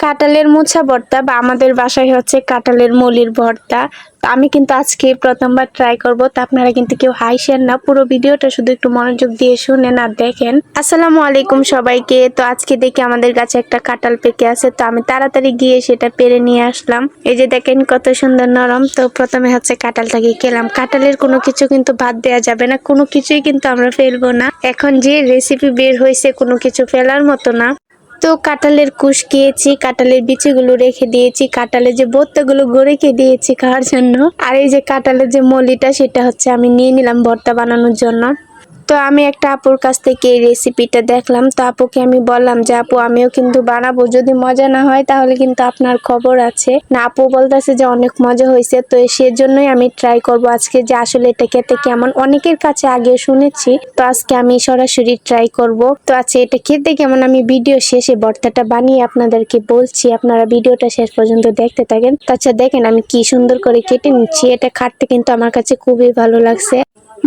কাঁঠালের মোচা ভর্তা বা আমাদের বাসায় হচ্ছে কাঁঠালের মলির ভর্তা। তো আমি কিন্তু আজকে প্রথমবার ট্রাই করব। তো আপনারা কিন্তু কেউ হাসেন না, পুরো ভিডিওটা শুধু একটু মনোযোগ দিয়ে শুনেন আর দেখেন। আসসালামু আলাইকুম সবাইকে। তো আজকে দেখি আমাদের কাছে একটা কাঁঠাল পেকে আছে, তো আমি তাড়াতাড়ি গিয়ে সেটা পেরে নিয়ে আসলাম। এই যে দেখেন কত সুন্দর নরম। তো প্রথমে হচ্ছে কাঁঠালটাকে খেলাম। কাঁঠালের কোনো কিছু কিন্তু বাদ দেওয়া যাবে না, কোনো কিছুই কিন্তু আমরা ফেলবো না। এখন যে রেসিপি বের হয়েছে কোনো কিছু ফেলার মতো না। তো কাঁঠালের কুশ খেয়েছি, কাঁঠালের বিচিগুলো রেখে দিয়েছি, কাঁঠালের যে ভর্তাগুলো রেখে দিয়েছি খাওয়ার জন্য। আর এই যে কাঁঠালের যে মলিটা সেটা হচ্ছে আমি নিয়ে নিলাম ভর্তা বানানোর জন্য। তো আমি একটা আপুর কাছ থেকে এই রেসিপিটা দেখলাম, তো আপুকে আমি বললাম যে আপু আমিও কিন্তু বানাবো, যদি মজা না হয় তাহলে কিন্তু আপনার খবর আছে। না, আপু বলতেছে যে অনেক মজা হয়েছে। তো সেজন্যই আমি ট্রাই করব আজকে যে আসলে এটা খেতে কেমন। অনেকের কাছে আগে শুনেছি, তো আজকে আমি সরাসরি ট্রাই করব। তো আচ্ছা এটা খেতে কেমন আমি ভিডিও শেষে ভর্তাটা বানিয়ে আপনাদেরকে বলছি, আপনারা ভিডিওটা শেষ পর্যন্ত দেখতে থাকেন। তো আচ্ছা দেখেন আমি কি সুন্দর করে কেটে নিচ্ছি, এটা কাটতে কিন্তু আমার কাছে খুবই ভালো লাগছে।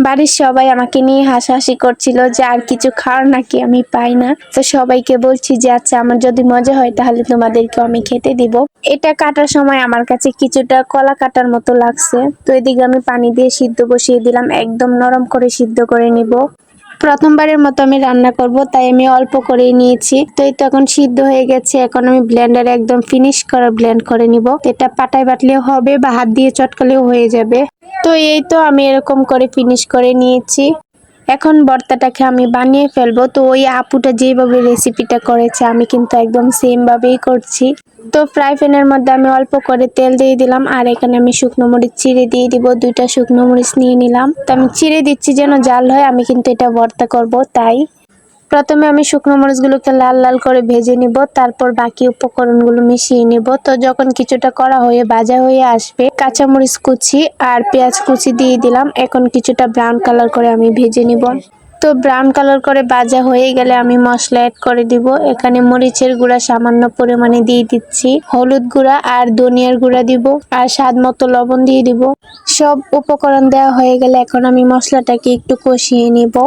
বাড়ির সবাই আমাকে নিয়ে হাসাহাসি করছিল যে আর কিছু খাওয়ার নাকি আমি পাই না। তো সবাইকে বলছি যে আচ্ছা আমার যদি মজা হয় তাহলে তোমাদেরকে আমি খেতে দিব। এটা কাটার সময় আমার কাছে কিছুটা কলা কাটার মতো লাগছে। তো এদিকে আমি পানি দিয়ে সিদ্ধ বসিয়ে দিলাম, একদম নরম করে সিদ্ধ করে নিব। প্রথমবারের মতো আমি রান্না করব, তাই আমি অল্প করেই নিয়েছি। তো এই তো এখন সিদ্ধ হয়ে গেছে, এখন আমি ব্লেন্ডারে একদম ফিনিশ করে ব্লেন্ড করে নিব। এটা পাটায় বাটলেও হবে বা হাত দিয়ে চটকালেও হয়ে যাবে। তো এই তো আমি এরকম করে ফিনিশ করে নিয়েছি। এখন ভর্তাটাকে আমি বানিয়ে ফেলবো। তো ওই আপুটা যেভাবে রেসিপিটা করেছে আমি কিন্তু একদম সেম ভাবেই করছি। তো ফ্রাই প্যানের মধ্যে আমি অল্প করে তেল দিয়ে দিলাম, আর এখানে আমি শুকনো মরিচ চিড়ে দিয়ে দিব। 2টা শুকনো মরিচ নিয়ে নিলাম। তো আমি চিড়ে দিচ্ছি যেন জাল হয়, আমি কিন্তু এটা ভর্তা করব তাই। প্রথমে আমি শুকনো মরিচগুলোকে লাল লাল করে ভেজে নিব, তারপর বাকি উপকরণগুলো মিশিয়ে নিব। তো যখন কিছুটা করা হয়ে ভাজা হয়ে আসবে, কাঁচামরিচ কুচি আর পেঁয়াজ কুচি দিয়ে দিলাম। এখন কিছুটা ব্রাউন কালার করে আমি ভেজে নিব। তো ব্রাউন কালার করে ভাজা হয়ে গেলে আমি মশলা অ্যাড করে দিব। এখানে মরিচের গুঁড়া সামান্য পরিমাণে দিয়ে দিচ্ছি, হলুদ গুঁড়া আর ধনিয়ার গুঁড়া দিব, আর স্বাদ মতো লবণ দিয়ে দিব। সব উপকরণ দেওয়া হয়ে গেলে এখন আমি মশলাটাকে একটু কষিয়ে নিব।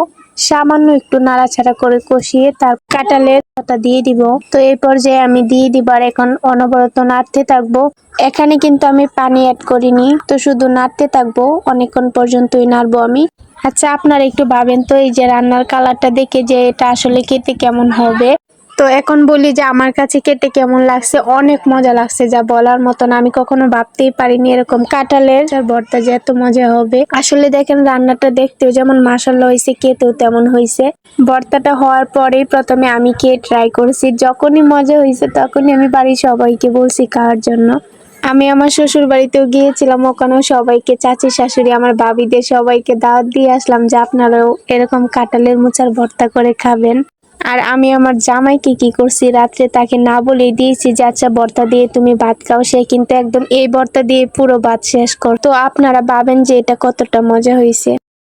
সামান্য একটু নাড়াচাড়া করে কষিয়ে তার কাঁঠালের পাতা দিয়ে দিব। তো এই পর্যায়ে আমি দিয়ে দিব, আর এখন অনবরত নাড়তে থাকবো। এখানে কিন্তু আমি পানি অ্যাড করিনি, তো শুধু নাড়তে থাকবো, অনেকক্ষণ পর্যন্তই নাড়বো আমি। আচ্ছা আপনারা একটু ভাবেন তো এই যে রান্নার কালারটা দেখে যে এটা আসলে খেতে কেমন হবে। তো এখন বলি যে আমার কাছে খেতে কেমন লাগছে, অনেক মজা লাগছে, যা বলার মতো না। আমি কখনো ভাবতেই পারিনি এরকম কাঁঠালের ভর্তা যে এত মজা হবে। আসলে দেখেন রান্নাটা দেখতেও যেমন মাশাআল্লাহ হয়েছে, খেতেও তেমন হয়েছে। ভর্তাটা হওয়ার পরেই প্রথমে আমি খেয়ে ট্রাই করেছি, যখনই মজা হয়েছে তখনই আমি বাড়ির সবাইকে বলছি খাওয়ার জন্য। আমি আমার শ্বশুর বাড়িতেও গিয়েছিলাম, ওখানেও সবাইকে, চাচি শাশুড়ি আমার ভাবিদের সবাইকে দাওয়াত দিয়ে আসলাম যে আপনারাও এরকম কাঁঠালের মোচার ভর্তা করে খাবেন। আর আমি আমার জামাইকে কি করছি, রাত্রে তাকে না বলেই দিয়েছি যে আচ্ছা ভর্তা দিয়ে তুমি ভাত খাও। সে কিন্তু একদম এই ভর্তা দিয়ে পুরো ভাত শেষ কর। তো আপনারা ভাবেন যে এটা কতটা মজা হয়েছে।